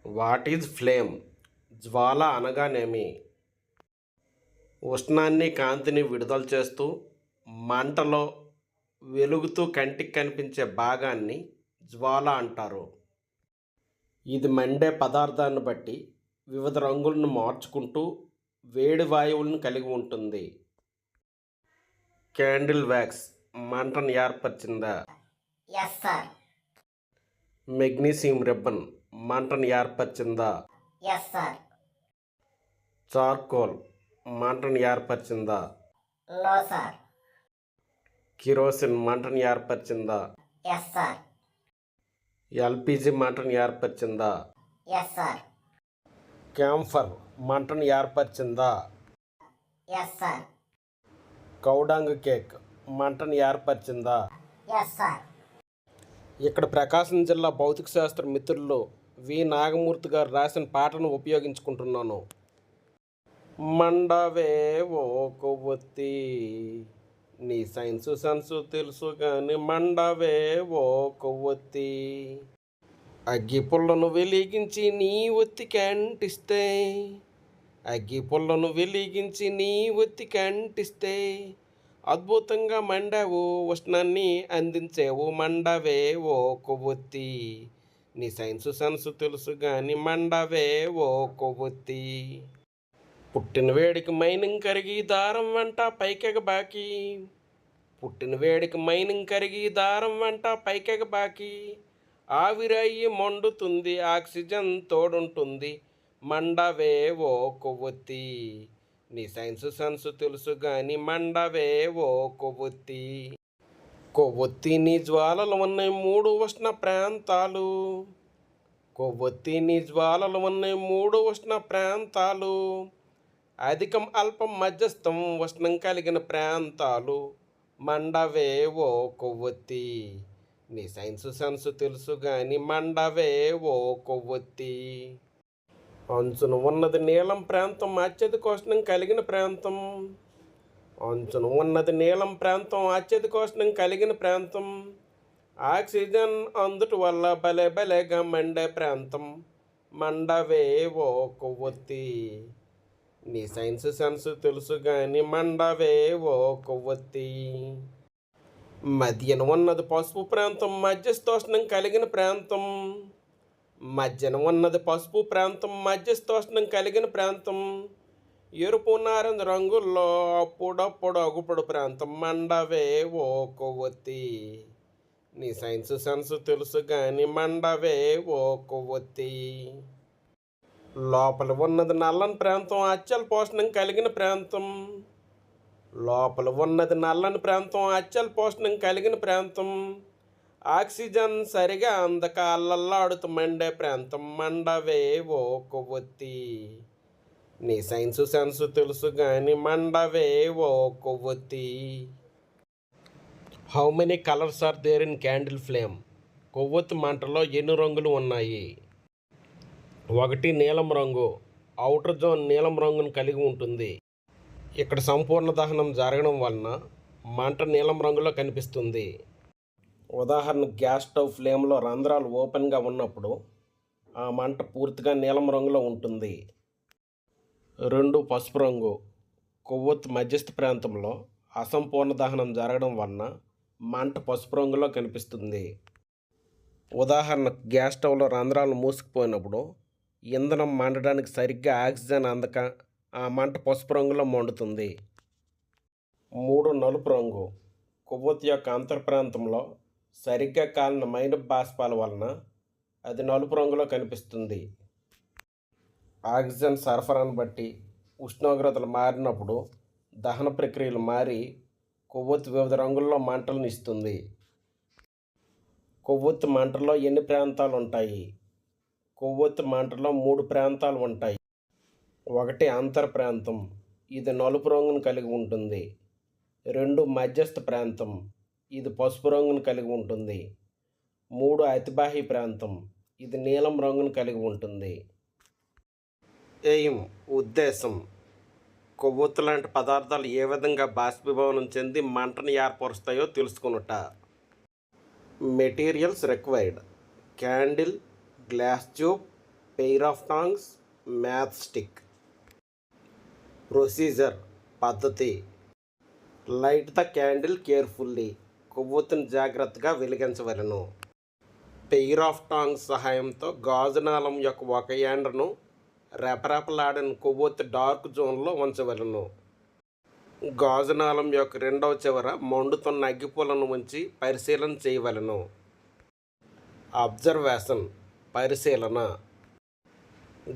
What is flame? జ్వాల అనగానేమి? ఉష్ణాన్ని కాంతిని విడుదల చేస్తూ మంటలో వెలుగుతూ కంటికి కనిపించే భాగాన్ని జ్వాల అంటారు. ఇది మండే పదార్థాన్ని బట్టి వివిధ రంగులను మార్చుకుంటూ వేడి వాయువులను కలిగి ఉంటుంది. క్యాండిల్ వ్యాక్స్ మంటను ఏర్పరిచిందా? Yes sir. మెగ్నీషియం రిబ్బన్ మంటను ఏర్పరిచిందా? Yes sir. చార్కోల్ మంటను ఏర్పరిచిందా? No sir. కిరోసిన్ మంటను ఏర్పరిచిందా? Yes sir. ఎల్పిజి మంటను ఏర్పరిచిందా? Yes sir. క్యాంఫర్ మంటను ఏర్పరిచిందా? Yes sir. కౌడాంగ్ కేక్ మంటను ఏర్పరిచిందా? Yes sir. ఇక్కడ ప్రకాశం జిల్లా భౌతిక శాస్త్ర మిత్రుల్లో వి నాగమూర్తి గారు రాసిన పాటను ఉపయోగించుకుంటున్నాను. మండవే ఓ కొవ్వొత్తి, నీ సైన్సు సెన్సు తెలుసు కానీ మండవే ఓ కొవ్వొత్తి, అగ్గి పుల్లను వెలిగించి నీ ఒత్తికి అంటిస్తే, అగ్గి పుల్లను వెలిగించి నీ ఒత్తికి అంటిస్తే అద్భుతంగా మండావు, ఉష్ణాన్ని అందించేవు, మండవే ఓ కొవ్వొత్తి, నీ సైన్సు సెన్సు తెలుసు కానీ మండవే ఓ కొవ్వొత్తి. పుట్టిన వేడికి మైనం కరిగి దారం వెంట పైకెగబాకి, పుట్టిన వేడికి మైనం కరిగి దారం వెంట పైకెగబాకి, ఆవిరయ్యి మండుతుంది ఆక్సిజన్ తోడుంటుంది, మండవే ఓ కొవ్వొత్తి, నీ సైన్సు సెన్సు తెలుసు కానీ మండవే ఓ కొవ్వొత్తి. కొవ్వొత్తి నీ జ్వాలలు ఉన్నాయి 3 ఉష్ణ ప్రాంతాలు, కొవ్వొత్తి నీ జ్వాలలు ఉన్నాయి 3 ఉష్ణ ప్రాంతాలు, అధికం అల్పం మధ్యస్థం ఉష్ణం కలిగిన ప్రాంతాలు, మండవే ఓ కొవ్వొత్తి, నీ సైన్సు సెన్సు తెలుసు కానీ మండవే ఓ కొవ్వొత్తి. అంచున ఉన్నది నీలం ప్రాంతం అత్యధిక ఉష్ణం కలిగిన ప్రాంతం, అంచున ఉన్నది నీలం ప్రాంతం అత్యధిక ఉష్ణం కలిగిన ప్రాంతం, ఆక్సిజన్ అందుట వల్ల భలే భలేగా మండే ప్రాంతం, మండవే ఓ కొవ్వొత్తి, నీ సైన్సు సెన్సు తెలుసు కానీ మండవే ఓ కొవ్వొత్తి. మధ్యన ఉన్నది పసుపు ప్రాంతం మధ్యస్థోష్ణం కలిగిన ప్రాంతం, మధ్యన ఉన్నది పసుపు ప్రాంతం మధ్యస్థోష్ణం కలిగిన ప్రాంతం, ఎరుపు నారింజ రంగుల్లో అప్పుడప్పుడు అగుపడు ప్రాంతం, మండవే ఓ కొవ్వొత్తి, నీ సైన్సు సెన్సు తెలుసు కానీ మండవే ఓ కొవ్వొత్తి. లోపల ఉన్నది నల్లని ప్రాంతం అత్యల్ప పోషణం కలిగిన ప్రాంతం, లోపల ఉన్నది నల్లని ప్రాంతం అత్యల్ప పోషణం కలిగిన ప్రాంతం, ఆక్సిజన్ సరిగా అందక అల్లల్లాడుతూ మండే ప్రాంతం, మండవే ఓ కొవ్వొత్తి, నీ సైన్సు సెన్సు తెలుసు కానీ మండవే ఓ కొవ్వొత్తి. How many colours are there in candle flame? కొవ్వొత్తి మంటలో ఎన్ని రంగులు ఉన్నాయి? 1 నీలం రంగు, అవుటర్ జోన్ నీలం రంగును కలిగి ఉంటుంది. ఇక్కడ సంపూర్ణ దహనం జరగడం వలన మంట నీలం రంగులో కనిపిస్తుంది. ఉదాహరణ, గ్యాస్ స్టవ్ ఫ్లేమ్లో రంధ్రాలు ఓపెన్గా ఉన్నప్పుడు ఆ మంట పూర్తిగా నీలం రంగులో ఉంటుంది. 2 పసుపు రంగు, కొవ్వొత్తి మధ్యస్థ ప్రాంతంలో అసంపూర్ణ దహనం జరగడం వలన మంట పసుపు రంగులో కనిపిస్తుంది. ఉదాహరణ, గ్యాస్ స్టవ్లో రంధ్రాలు మూసుకుపోయినప్పుడు ఇంధనం మండడానికి సరిగ్గా ఆక్సిజన్ అందక ఆ మంట పసుపు రంగులో మండుతుంది. 3 నలుపు రంగు, కొవ్వొత్తి యొక్క అంతర్ ప్రాంతంలో సరిగ్గా కాలిన మైనపు బాష్పాల వలన అది నలుపు రంగులో కనిపిస్తుంది. ఆక్సిజన్ సరఫరాను బట్టి ఉష్ణోగ్రతలు మారినప్పుడు దహన ప్రక్రియలు మారి కొవ్వొత్తి వివిధ రంగుల్లో మంటలను ఇస్తుంది. కొవ్వొత్తి మంటలో ఎన్ని ప్రాంతాలు ఉంటాయి? కొవ్వొత్తి మంటలో 3 ప్రాంతాలు ఉంటాయి. 1 అంతర్ ప్రాంతం, ఇది నలుపు రంగును కలిగి ఉంటుంది. 2 మధ్యస్థ ప్రాంతం, ఇది పసుపు రంగును కలిగి ఉంటుంది. 3 అతిబాహ్య ప్రాంతం, ఇది నీలం రంగును కలిగి ఉంటుంది. ఎయిమ్ ఉద్దేశం, కొవ్వొత్తు లాంటి పదార్థాలు ఏ విధంగా బాష్పీభవనం చెంది మంటను ఏర్పరుస్తాయో తెలుసుకొనుట. Materials required: candle, glass tube, pair of tongs, matchstick. Procedure పద్ధతి. లైట్ ద క్యాండిల్ కేర్ఫుల్లీ, కొవ్వొత్తిని జాగ్రత్తగా వెలిగించవలెను. పెయిర్ ఆఫ్ టాంగ్స్ సహాయంతో గాజునాళం యొక్క ఒక ఎండను రెపరెపలాడని కొవ్వొత్తి డార్క్ జోన్లో ఉంచవలెను. గాజునాళం యొక్క రెండవ చివర మండుతున్న అగ్గిపుల్లను ఉంచి పరిశీలన చేయవలెను. అబ్జర్వేషన్ పరిశీలన.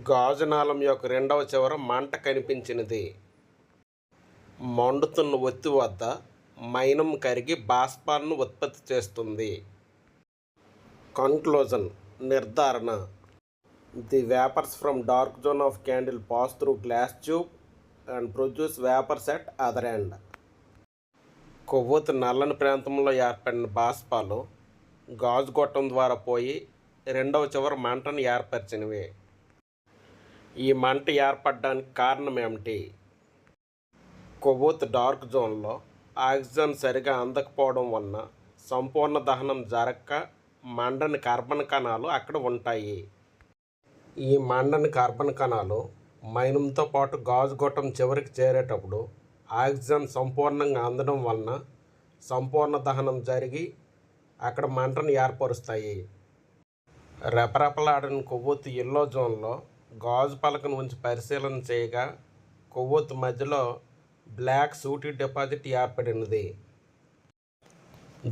గాజునాళం యొక్క రెండవ చివర మంట కనిపించినది. మండుతున్న ఒత్తి వద్ద మైనం కరిగి బాష్పాలను ఉత్పత్తి చేస్తుంది. కన్క్లూజన్ నిర్ధారణ. The vapours from dark zone of candle pass through glass tube and produce vapours at other end. కొవ్వొత్తి నల్లని ప్రాంతంలో ఏర్పడిన బాష్పాలు గాజు గొట్టం ద్వారా పోయి రెండవ చివర మంటను ఏర్పరిచినవి. ఈ మంట ఏర్పడడానికి కారణం ఏమిటి? కొవ్వొత్తి డార్క్ జోన్లో ఆక్సిజన్ సరిగా అందకపోవడం వలన సంపూర్ణ దహనం జరగక మండని కార్బన్ కణాలు అక్కడ ఉంటాయి. ఈ మండని కార్బన్ కణాలు మైనంతో పాటు గాజు గొట్టం చివరికి చేరేటప్పుడు ఆక్సిజన్ సంపూర్ణంగా అందడం వలన సంపూర్ణ దహనం జరిగి అక్కడ మంటను ఏర్పరుస్తాయి. రెపరెపలాడని కొవ్వొత్తి ఎల్లో జోన్లో గాజు పలకను ఉంచి పరిశీలన చేయగా కొవ్వొత్తి మధ్యలో బ్లాక్ సూటీ డిపాజిట్ ఏర్పడినది.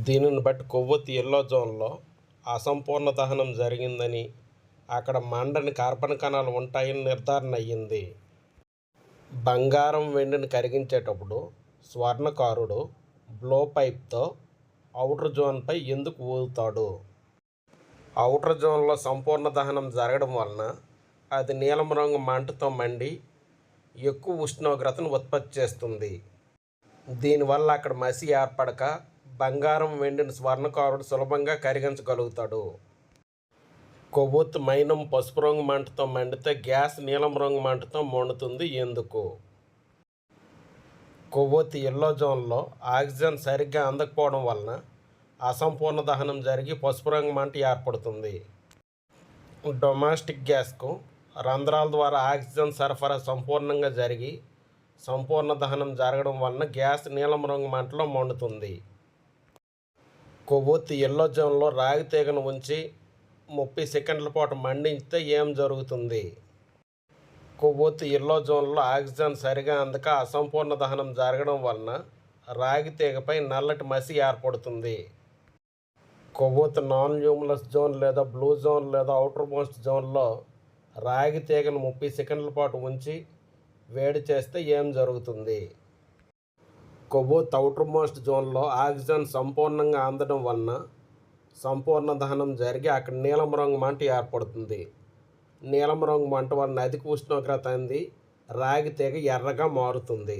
దీనిని బట్టి కొవ్వొత్తి ఎల్లో జోన్లో అసంపూర్ణ దహనం జరిగిందని, అక్కడ మండని కార్బన్ కణాలు ఉంటాయని నిర్ధారణ అయ్యింది. బంగారం వెండిని కరిగించేటప్పుడు స్వర్ణకారుడు బ్లో పైప్తో ఔటర్ జోన్పై ఎందుకు ఊదుతాడు? ఔటర్ జోన్లో సంపూర్ణ దహనం జరగడం వలన అది నీలం రంగు మంటతో మండి ఎక్కువ ఉష్ణోగ్రతను ఉత్పత్తి చేస్తుంది. దీనివల్ల అక్కడ మసి ఏర్పడక బంగారం వెండిని స్వర్ణకారుడు సులభంగా కరిగించగలుగుతాడు. కొవ్వొత్తి మైనం పసుపు రంగు మంటతో మండితే గ్యాస్ నీలం రంగు మంటతో మండుతుంది ఎందుకు? కొవ్వొత్తి ఎల్లో జోన్లో ఆక్సిజన్ సరిగ్గా అందకపోవడం వలన అసంపూర్ణ దహనం జరిగి పసుపు రంగు మంట ఏర్పడుతుంది. డొమెస్టిక్ గ్యాస్కు రంధ్రాల ద్వారా ఆక్సిజన్ సరఫరా సంపూర్ణంగా జరిగి సంపూర్ణ దహనం జరగడం వలన గ్యాస్ నీలం రంగు మంటలో మండుతుంది. కొవ్వొత్తి ఎల్లో జోన్లో రాగి తీగను ఉంచి 30 సెకండ్ల పాటు మండించితే ఏం జరుగుతుంది? కొవ్వొత్తి ఎల్లో జోన్లో ఆక్సిజన్ సరిగా అందక అసంపూర్ణ దహనం జరగడం వలన రాగి తీగపై నల్లటి మసి ఏర్పడుతుంది. కొవ్వొత్తి నాన్ ల్యూమినస్ జోన్ లేదా బ్లూ జోన్ లేదా అవుటర్ మోస్ట్ జోన్లో రాగి తీగను 30 సెకండ్ల పాటు ఉంచి వేడి చేస్తే ఏం జరుగుతుంది? కొవ్వొత్తి అవుటర్ మోస్ట్ జోన్లో ఆక్సిజన్ సంపూర్ణంగా అందడం వలన సంపూర్ణ దహనం జరిగి అక్కడ నీలం రంగు మంట ఏర్పడుతుంది. నీలం రంగు మంట వలన అధిక ఉష్ణోగ్రత అంది రాగి తీగ ఎర్రగా మారుతుంది.